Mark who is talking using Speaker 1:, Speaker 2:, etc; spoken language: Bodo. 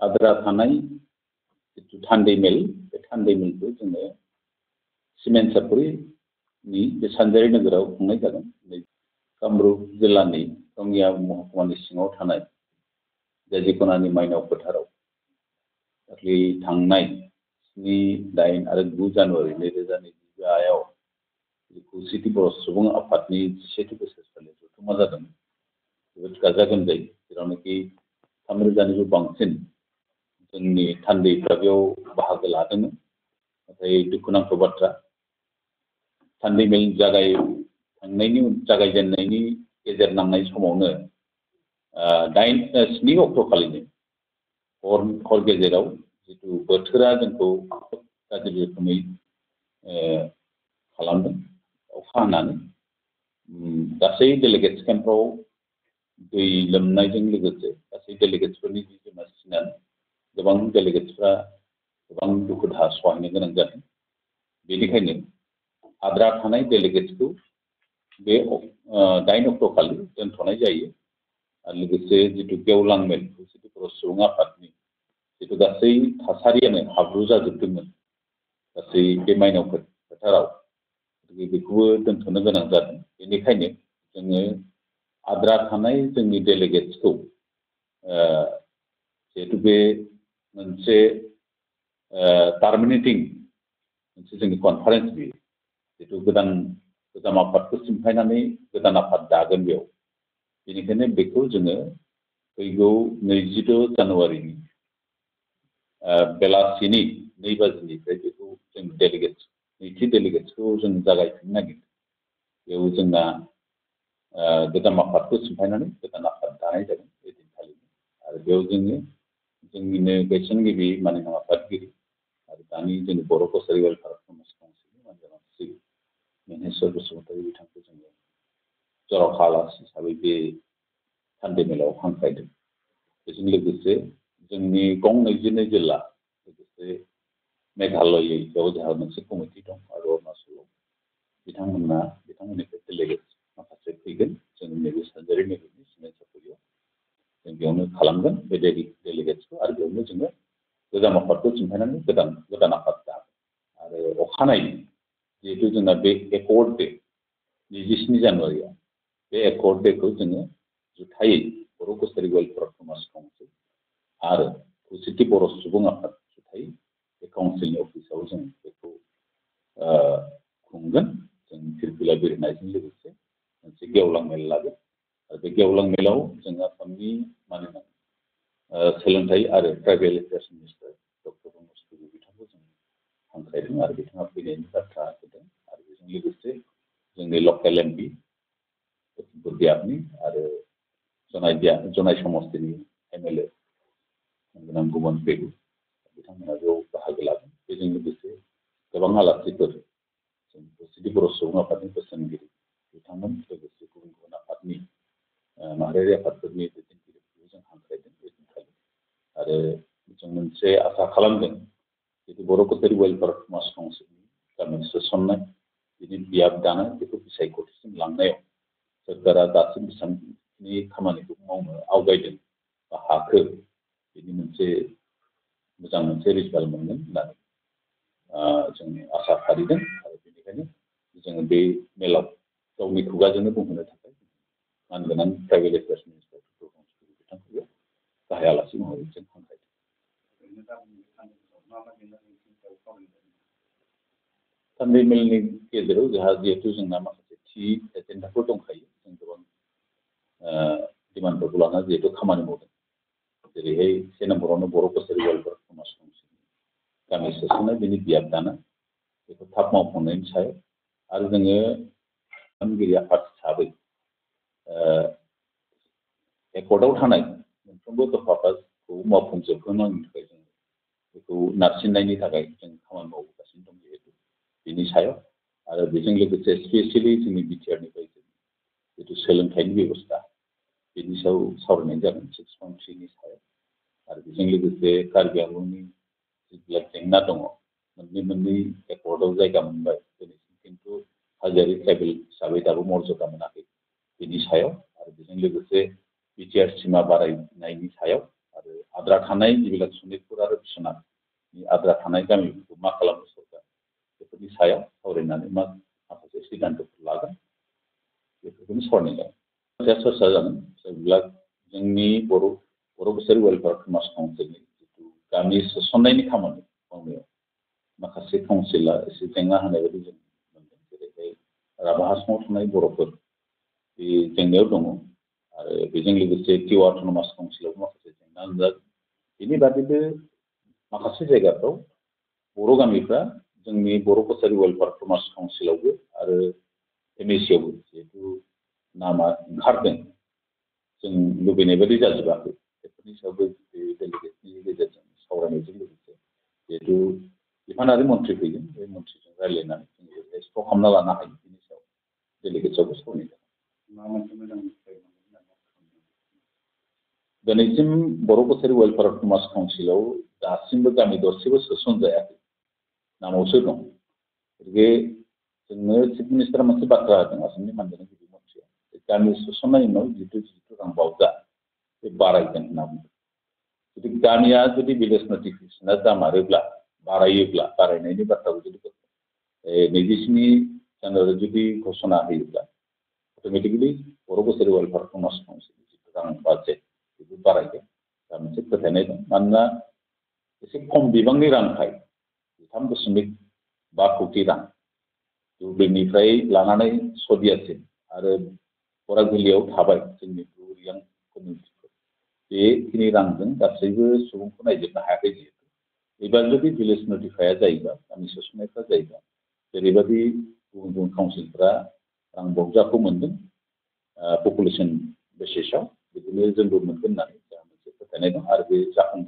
Speaker 1: आद्रा थानाय जिथु थान्दै मेल बे थान्दै मेलखौ जोङो सिमेन्ट-सापरिनि बे सानजारि नोगोराव खुंनाय जागोन। कामरुप जिल्लानि रङिया महकुमानि सिङाव थानाय जाजिखनानि माइनाव फोथाराव दाख्लै थांनाय 7, 8 आरो 9 जानुवारि 2022आव खौसेथि बर' सुबुं आफादनि 10थि बोसोरसालि जथुम्मा जादों। जोबोद गाजा गोमजायै, जेरावनोखि 3,000निबो बांसिन जोंनि थान्दैफ्रा बेयाव बाहागो लादोंमोन। नाथाय दुखुनांथाव बाथ्रा, थान्दै मेल जागायजेननायनि गेजेर नांनाय समावनो 7 अक्ट'खालिनो हर गेजेराव जिथु बोथोरा जोंखौ गाज्रि रोखोमै खालामदों, अखा हानानै गासै डेलिगेट्स केम्पआव दै लोमनायजों लोगोसे गासै डेलिगेट्सफोरनि जि जोमा सिनानै गोबां डेलिगेट्सफ्रा गोबां दुखु दाहा सहायनो गोनां जादों। बेनिखायनो आद्रा थानाय डेलिगेट्सखौ बे 8 अक्ट'खालि दोनथ'नाय जायो। आरो लोगोसे जिथु गेवलां मेल खौसेथि बर' सुबुं आफादनि जिथु गासै थासारियानो हाब्रु जाजोबदोंमोन गासै बे माइनाव फोथाराव, बेखौबो दोनथ'नो गोनां जादों। बेनिखायनो जोङो आद्रा थानाय जोंनि डेलिगेट्सखौ जिहेतु बे मोनसे टार्मिनेटिं मोनसे जोंनि कनफारेन्स, बेयो जिथु गोजाम आफादखौ सिमफायनानै गोदान आफाद दागोन बेयाव। बेनिखायनो बेखौ जोङो फैगौ 22 जानुवारिनि बेलासिनि 2 बाजिनिफ्राय बेखौ जों नैथि डेलिगेट्सखौ जों जागायफिननो नागिरदों। बेयाव जोंना गोजाम आफादखौ सिमफायनानै गोदान आफाद दानाय जागोन बे दिनखालिनो। आरो बेयाव जोङो जोंनिनो गायसनगिरि माननीय आफादगिरि आरो दानि जोंनि बर' कसारि वेलफेयार समाज काउन्सिलनि मानजानाय श्री महेश्वर बसुमतारी बिथांखौ जोङो जर'खा आलासि हिसाबै बे थान्दै मेलाव हांख्रायदों। बेजों लोगोसे जोंनि गं 22 जिल्ला लोगोसे मेघालय, बेयाव जोंहा मोनसे कमिटि दं, आरो अरुणाचलाव बिथांमोननिफ्राय डेलिगेट्स माखासे फैगोन। जों नैबे सानजारि नोगोरनि सिमेन्ट-सापरियाव जों बेयावनो खालामगोन बे डेलिगेट्सखौ। आरो बेयावनो जोङो गोजाम आफादखौ सिमफायनानै गोदान आफाद दागोन। आरो अखानायै जिहेतु जोंना बे एकर्ड दे 27 जानुवारियाव, बे एकर्ड डेखौ जोङो जुथायै बर' कसारि वेलफेयार समाज काउन्सिल आरो खौसेथि बर' सुबुं आफाद जुथायै बे काउन्सिलनि अफिसाव जों बेखौ खुंगोन। जों फिरफिला बिरहोनायजों लोगोसे मोनसे गेवलां मेल लागोन। आरो बे गेवलां मेलाव जों आसामनि माननीय सोलोंथाइ आरो ट्राइबेल एफेयार्स मिनिस्टार डक्टर प्रमद बर'आ बिथांखौ जों हांख्रायदों आरो बिथाङा फैनायनि बाथ्रा होदों। आरो बेजों लोगोसे जोंनि लकेल एमपि बुदियाबनि आरो जनाय समस्तिनि MLA गुबुन पेगु बिथांमोना बेयाव बाहागो लागोन। बेजों लोगोसे गोबां आलासिफोर, जों खौसेथि बर' सुबुं आफादनि बोसोनगिरि बिथांमोन, लोगोसे गुबुन आफादनि माहारियारि आफादफोरनि दैदेनगिरिफोरखौ जों हांख्रायदों बे दिनखालि। आरो जों मोनसे आसा खालामदों, जितु बर' कसारि वेलफेयार समाज काउन्सिलनि गामि सोसननाय बिनि बियाब दानाय, बेखौ बिसायख'थिसिम लांनायाव सोरकारा दासिम बेसेबांनि खामानिखौ मावनो आवगायदों बा हाखो, बिनि मोजां मोनसे रिजाल्ट मोनगोन होननानै जों आसा फारिदों। आरो बेनिखायनो जोङो बे मेलाव गावनि खुगाजोंनो बुंहोनो थाखाय मानगोनां ट्राइबेल एफेयार्स मिनिस्टार डक्टर प्रमद बर'आ बिथांखौ गाहाय आलासि महरै जों हांख्रायदों। थान्दै मेलनि गेजेराव जोंहा जिहेतु जोंना माखासे थि एजेन्डाफोर दंखायो, जों गोबां डिमान्डफोरखौ लानानै जिहेतु खामानि मावदों। जेरैहाय 1 नम्बरावनो बर' कसारि वेलफेयार समाज काउन्सिल गामि सोसननाय बिनि बियाब दानाय, बेखौ थाब मावफुंनायनि सायाव। आरो जोङो खालामगिरि आफाद हिसाबै एकर्डआव थानाय मोनफ्रोमबो दफाफोरखौ मावफुंजोबहोनायनि थाखाय जों बेखौ नारसिननायनि थाखाय जों खामानि मावगासिनो दं जिहेतु बिनि सायाव। आरो बेजों लोगोसे स्पेसियेलि जोंनि बिटिआरनिफ्राय जितु सोलोंथाइनि बेबस्था, बिनि सायाव सावरायनाय जागोन 6.3नि सायाव। आरो बेजों लोगोसे कार्बि आंलंनि जिथु जेंना दङ, मोननै एकर्डआव जायगा मोनबाय दिनैसिम, खिन्थु हाजोआरि ट्राइबेल हिसाबै दाबो मर्यादा मोनाखै बिनि सायाव। आरो बेजों लोगोसे बिटिआर सिमा बारायनायनि सायाव आरो आद्रा थानाय जिबिलाक सनितपुर आरो बिश्वनाथनि आद्रा थानाय गामिफोरखौ मा खालामनो सरकार बेफोरनि सायाव सावरायनानै माखासे सिद्धान्तफोर लागोन बेफोरखौनो सावरायनाय जागोन चर्चा जागोन जेब्ला जोंनि बर' कसारि वेलफेयार समाज काउन्सिलनि जिथु गामि सोसननायनि खामानि मावनायाव माखासे काउन्सिला एसे जेंना होनाय बायदि जों मोनदों जेरैहाय राभा हासङाव थानाय बर'फोर बे जेंनायाव दङ आरो बेजों लोगोसे टिवा अट'नमास काउन्सिलावबो माखासे जेंना नुजादों बेनि बादैबो माखासे जायगाफ्राव बर' गामिफ्रा जोंनि बर' कसारि वेलफेयार समाज काउन्सिलावबो आरो एमएसिआवबो जिहेतु नामा ओंखारदों जों लुबैनाय बायदि जाजोबाखै बेफोरनि सायावबो बे डेलिगेटनि गेजेरजों सावरायनायजों लोगोसे जिहेतु बिफानारि मन्थ्रि फैगोन बे मन्थ्रिजों रायज्लायनानै जों एक्सप्ल'र खालामना लानो हायो बेनि सायाव डेलिगेट्सआवबो सावरायनाय जागोन दिनैसिम बर' कसारि वेलफेयार समाज काउन्सिलाव दासिमबो गामि दरसेबो सोसनजायाखै नामावसो दं गतिके जोंनो चिफ मिनिस्टारा मोनसे बाथ्रा होदों आसामनि मानगोनां गिबि मन्थ्रिया गामि सोसननायनि उनाव जिथु रां बावजा बे बारायगोन होनना बुंदों जुदि गामिया जुदि भिलेज नटिफिकेसना जामारोब्ला बारायोब्ला बारायनायनि बाथ्राखौ जुदि 27 जानुवारि जुदि घोषणा होयोब्ला अट'मेटिकेलि बर' कसारि वेलफेयार समाज काउन्सिलनि जिथु रां बाजेट बेबो बारायगोन दा मोनसे फोथायनाय दं मानोना एसे खम बिबांनि रांखाय 3.5 कौटि रां दुब्लिनिफ्राय लानानै सदियासिम आरो बरागुलियाव थाबाय जोंनि रुरियां कमिउनिटिफोर बेखिनि रांजों गासैबो सुबुंखौ नायजोबनो हायाखै जिहेतु एबार जुदि भिलेज नटिफाइया जायोबा गामि सोसननायफ्रा जायोबा जेरैबायदि गुबुन गुबुन काउन्सिलफ्रा रां बावजाखौ मोनदों पपुलेसन बेसिसाव बिदिनो जोंबो मोनगोन होननानै जोंहा मोनसे फोथायनाय दं आरो बे जाफुंगोन